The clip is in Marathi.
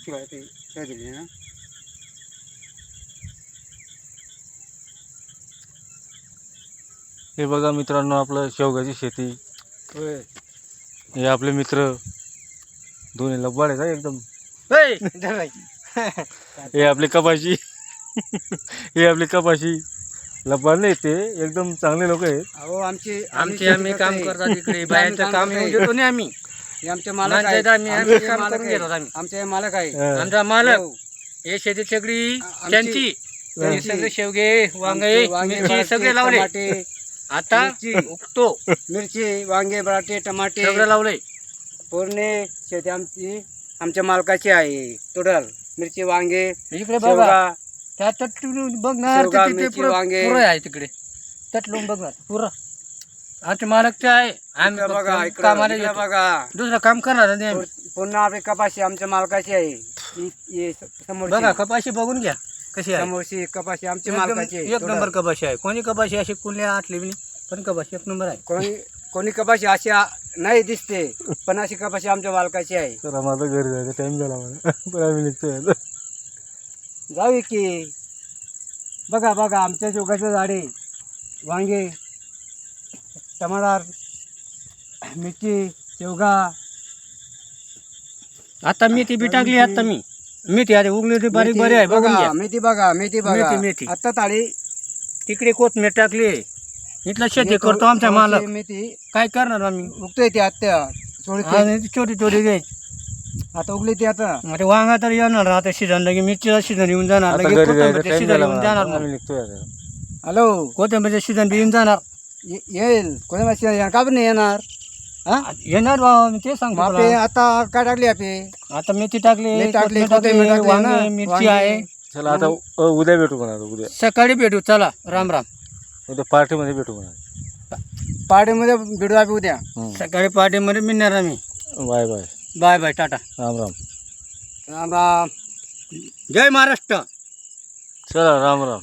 ते काय दिली ना. हे बघा मित्रांनो, आपलं शेवगाची शेती. होय. हे आपले मित्र दोन्ही लब्बाड आहेत हा एकदम. हे आपले कपाशी हे आपले कपाशी लब्बाड नाही, ते एकदम चांगले लोक आहेत. अहो आमची आम्ही काम करतात इकडे बाहेरचं काम येऊन देतो नाही आम्ही. हे आमचे मालक आहेत. आम्ही काम करून घेतो आम्ही. आमचे मालक आहे. हा. आमचा मालक हो. हे शेती सगळी आमची- त्यांची. हे सगळे शेवगे वांगे वांगे, मिरची बटाटे, सगळे लावले. टमाटे, आता मिरची. उगतो मिरची, वांगे, बटाटे, टमाटे सगळं लावलंय. पूर्ण शेती आमच्या मालकाची आहे. टोटल मिरची, वांगे, इकडे बघा शेवगा, त्या तटलून बघणार शेवगा, तिथे मिरची, पुरं वांगे. पुरं आहे तिकडे तटलून बघणार पुरं. आमचे मालक ते आहे. आम्ही इकडं बघा, फक्त इकडं कामाला इकडं येतो. बघा. दुसरं काम करणार नाही आम्ही. पुन्हा आपली कपाशी आमच्या मालकाची आहे. समोरची बघा कपाशी बघून घ्या कशी आहे. समोरची कपाशी आमच्या एकदम मालकाची आहे. एक नंबर कपाशी आहे. कोणी कपाशी अशी कुठल्या आटली बी नाही, पण कपाशी एक नंबर आहे. कोणी कपाशी अशी नाही दिसते, पण अशी कपाशी आमच्या मालकाची आहे. तर माझं घरी जायचं टाइम झाला मला, पण आम्ही निघतोय आता. जाऊ की. बघा बघा आमच्या शेवगाचे झाडे, वांगे, टमाटर, मिरची, शेवगा. आता मेथी बी टाकली. आता मेथी आता उगली ती बारीक बारीक आहे बघून घ्या. मेथी बघा, मेथी बघा. मेथी. आता ताळी तिकडे कोथमीर टाकली. इथला शेती करतो आमचा मालक. मेथी काय करणार आम्ही. उगतोय ती आत्या थोडी आणि ती छोटी छोटी घ्यायची. आता उगली ती आता. आता वांगा तर येणार आता सीझन लगे मिरचीचा सीझन येऊन जाणार आता लगे घरी जायचं कोथिंबीरचं टाइम सीझन झाला येऊन जाणार मला, मग. आम्ही निघतोय आता. हॅलो, कोथिंबीरचं सीझन बी येऊन जाणार. येईल कोणी माहिती येणार का पण नाही येणार. हा येणार बाबा मी ते सांगतो मापे तुला. आता काय टाकली आपे. आता मेथी टाकली मेथी टाकली, कोथिंबीर टाकली, कोथिंबीर टाकली ना, वांगे मिरची वांगे. आहे. चला आता उद्या भेटू म्हणा, उद्या सकाळी भेटू. चला राम राम. उद्या पार्टीमध्ये भेटू म्हणा. पाड्यामध्ये भेटू आपण उद्या. सकाळी पार्टीमध्ये मिळणार आम्ही. Bye bye. Bye bye tata. Ram Ram. Ram Ram. जय महाराष्ट्र. चला राम राम.